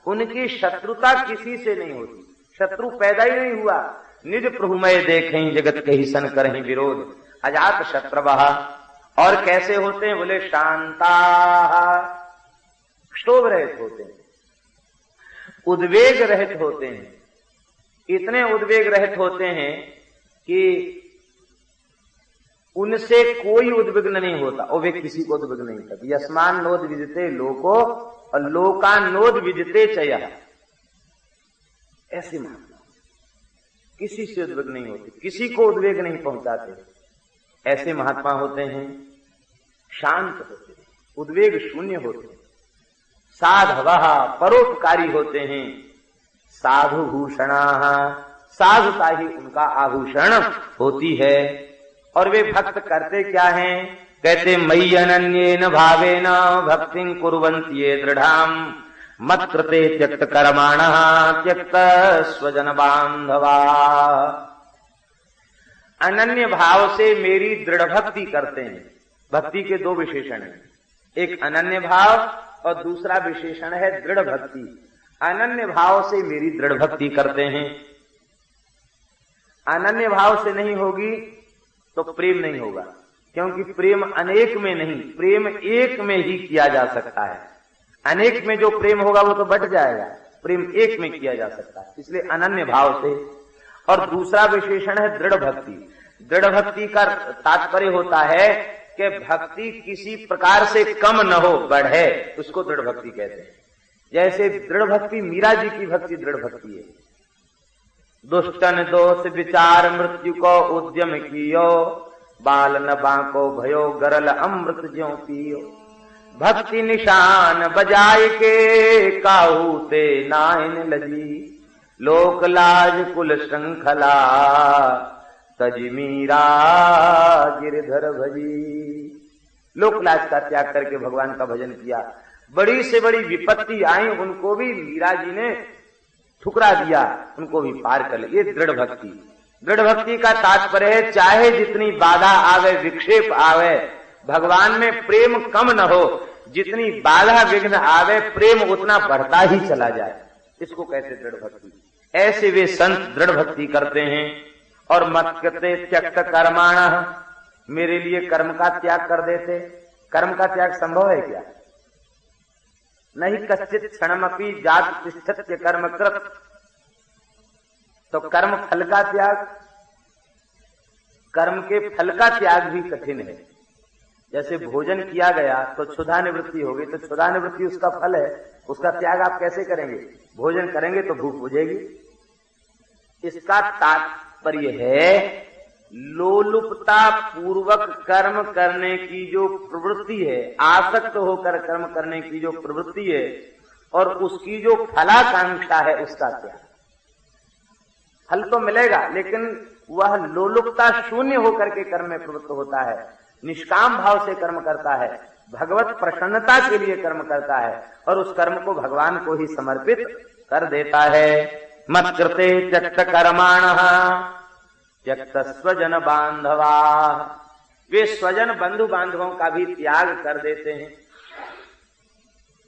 उनकी शत्रुता किसी से नहीं होती, शत्रु पैदा ही नहीं हुआ। निज प्रभुमय देखें जगत के ही सन करहीं विरोध, अजात शत्रवः। और कैसे होते हैं बोले शांता, क्षोभ रहित होते हैं, उद्वेग रहित होते हैं। इतने उद्वेग रहित होते हैं कि उनसे कोई उद्विग्न नहीं होता और वे किसी को उद्विग्न नहीं करते। यस्मान नोद विजते लोको और लोकानोद विजते चया, ऐसे महात्मा किसी से उद्विग्न नहीं होते, किसी को उद्वेग नहीं पहुंचाते। ऐसे महात्मा होते हैं, शांत होते हैं, उद्वेग शून्य होते हैं। साधवः, परोपकारी होते हैं। साधु भूषणा, साधुता ही उनका आभूषण होती है। और वे भक्त करते क्या हैं, कहते मयि अनन्येन भावेन भक्तिं कुर्वन्ति ये दृढ़ाम मत कृते त्यक्त कर्माणः त्यक्त स्वजन बांधवा। अनन्य भाव से मेरी दृढ़ भक्ति करते हैं। भक्ति के 2 विशेषण हैं, एक अनन्य भाव और दूसरा विशेषण है दृढ़ भक्ति। अनन्य भाव से मेरी दृढ़ भक्ति करते हैं। अनन्य भाव से नहीं होगी तो प्रेम नहीं होगा, क्योंकि प्रेम अनेक में नहीं, प्रेम एक में ही किया जा सकता है। अनेक में जो प्रेम होगा वो तो बट जाएगा, प्रेम एक में किया जा सकता है, इसलिए अनन्य भाव से। और दूसरा विशेषण है दृढ़ भक्ति। दृढ़ भक्ति का तात्पर्य होता है कि भक्ति किसी प्रकार से कम न हो, बढ़े, उसको दृढ़ भक्ति कहते हैं। जैसे दृढ़ भक्ति, मीरा जी की भक्ति दृढ़ भक्ति है। दुष्टन दोष विचार मृत्यु को उद्यम कियो, बाल न बांको भयो गरल अमृत ज्यों पियो। भक्ति निशान बजाय के काहू ते नाइन लजी, लोक लाज कुल श्रृंखला तज मीरा गिरधर भजी। लोक लाज का त्याग करके भगवान का भजन किया। बड़ी से बड़ी विपत्ति आई, उनको भी मीरा जी ने ठुकरा दिया, उनको भी पार कर लिया। ये दृढ़ भक्ति। दृढ़ भक्ति का तात्पर्य है चाहे जितनी बाधा आवे, विक्षेप आवे, भगवान में प्रेम कम न हो, जितनी बाधा विघ्न आवे प्रेम उतना बढ़ता ही चला जाए, इसको कहते दृढ़ भक्ति। ऐसे वे संत दृढ़ भक्ति करते हैं। और मत करते त्यक्त कर्माणः, मेरे लिए कर्म का त्याग कर देते। कर्म का त्याग संभव है क्या? नहीं कश्चित क्षणमपि जात तिष्ठत्य कर्म कृत। तो कर्म फल का त्याग, कर्म के फल का त्याग भी कठिन है। जैसे भोजन किया गया तो क्षुधा निवृत्ति होगी, तो क्षुधा निवृत्ति उसका फल है, उसका त्याग आप कैसे करेंगे? भोजन करेंगे तो भूख बुझेगी। इसका तात्पर्य है लोलुपता पूर्वक कर्म करने की जो प्रवृत्ति है, आसक्त होकर कर्म करने की जो प्रवृत्ति है, और उसकी जो फलाकांक्षा है उसका त्याग। फल तो मिलेगा लेकिन वह लोलुपता शून्य होकर के कर्म में प्रवृत्त होता है, निष्काम भाव से कर्म करता है, भगवत प्रसन्नता के लिए कर्म करता है और उस कर्म को भगवान को ही समर्पित कर देता है। मत कृते त्यक्त कर्माणः त्यक्त स्वजन बांधवा, वे स्वजन बंधु बांधवों का भी त्याग कर देते हैं।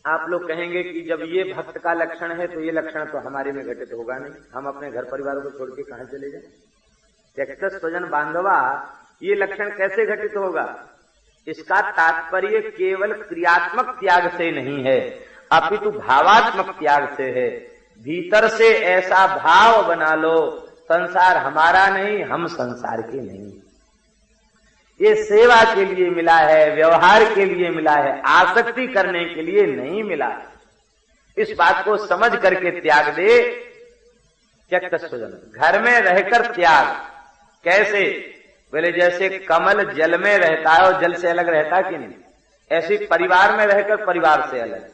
आप लोग कहेंगे कि जब ये भक्त का लक्षण है तो ये लक्षण तो हमारे में घटित होगा नहीं, हम अपने घर परिवार को छोड़ के कहां चले जाएं? त्यक्त स्वजन बांधवा ये लक्षण कैसे घटित होगा? इसका तात्पर्य केवल क्रियात्मक त्याग से नहीं है, अपितु भावात्मक त्याग से है। भीतर से ऐसा भाव बना लो, संसार हमारा नहीं, हम संसार के नहीं। ये सेवा के लिए मिला है, व्यवहार के लिए मिला है, आसक्ति करने के लिए नहीं मिला है। इस बात को समझ करके त्याग दे त्यक्त स्वजन, घर में रहकर त्याग। कैसे? बोले जैसे कमल जल में रहता है और जल से अलग रहता कि नहीं, ऐसे परिवार में रहकर परिवार से अलग।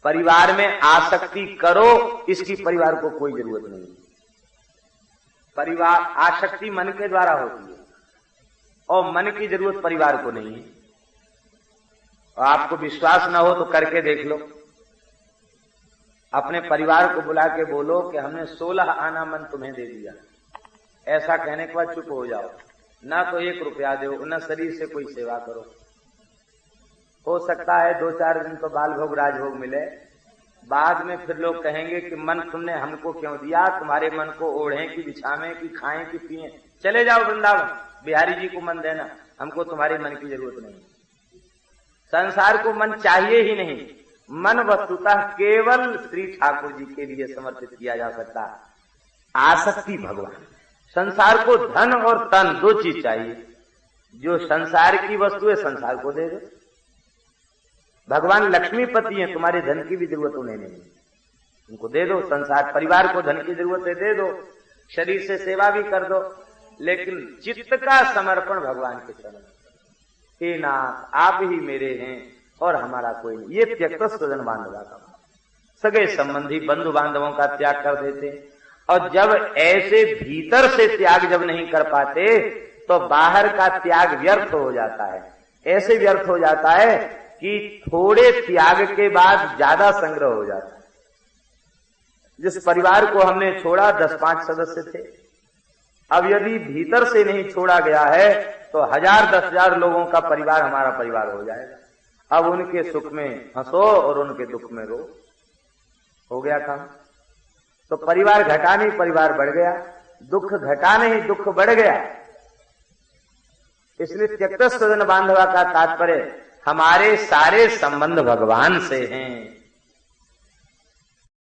परिवार में आसक्ति करो, इसकी परिवार को कोई जरूरत नहीं। परिवार आसक्ति मन के द्वारा होती है और मन की जरूरत परिवार को नहीं है। और आपको विश्वास ना हो तो करके देख लो। अपने परिवार को बुला के बोलो कि हमने 16 आना मन तुम्हें दे दिया। ऐसा कहने के बाद चुप हो जाओ, ना तो 1 रुपया दो, ना शरीर से कोई सेवा करो। हो सकता है 2-4 दिन तो बाल भोग राजभोग मिले, बाद में फिर लोग कहेंगे कि मन तुमने हमको क्यों दिया, तुम्हारे मन को ओढ़ें कि बिछावें कि खाएं कि पिएं, चले जाओ वृंदावन, बिहारी जी को मन देना, हमको तुम्हारे मन की जरूरत नहीं। संसार को मन चाहिए ही नहीं। मन वस्तुतः केवल श्री ठाकुर जी के लिए समर्पित किया जा सकता है। आसक्ति भगवान। संसार को धन और तन 2 चीज चाहिए। जो संसार की वस्तु है संसार को दे दो। भगवान लक्ष्मीपति हैं, तुम्हारे धन की भी जरूरत उन्हें नहीं, उनको दे दो। संसार परिवार को धन की जरूरत है, दे दो। शरीर से सेवा भी कर दो, लेकिन चित्त का समर्पण भगवान के चरण। हे नाथ, आप ही मेरे हैं और हमारा कोई नहीं। ये त्यक्त स्वजन बांधवा का भाव। सगे संबंधी बंधु बांधवों का त्याग कर देते। और जब ऐसे भीतर से त्याग जब नहीं कर पाते तो बाहर का त्याग व्यर्थ हो जाता है। ऐसे व्यर्थ हो जाता है कि थोड़े त्याग के बाद ज्यादा संग्रह हो जाता है। जिस परिवार को हमने छोड़ा 10-5 सदस्य थे, अब यदि भीतर से नहीं छोड़ा गया है तो 1000-10,000 लोगों का परिवार हमारा परिवार हो जाएगा। अब उनके सुख में हंसो और उनके दुख में रो। हो गया काम। तो परिवार घटा नहीं, परिवार बढ़ गया। दुख घटा नहीं, दुख बढ़ गया। इसलिए त्यक्त स्वजन बांधवा का तात्पर्य हमारे सारे संबंध भगवान से हैं।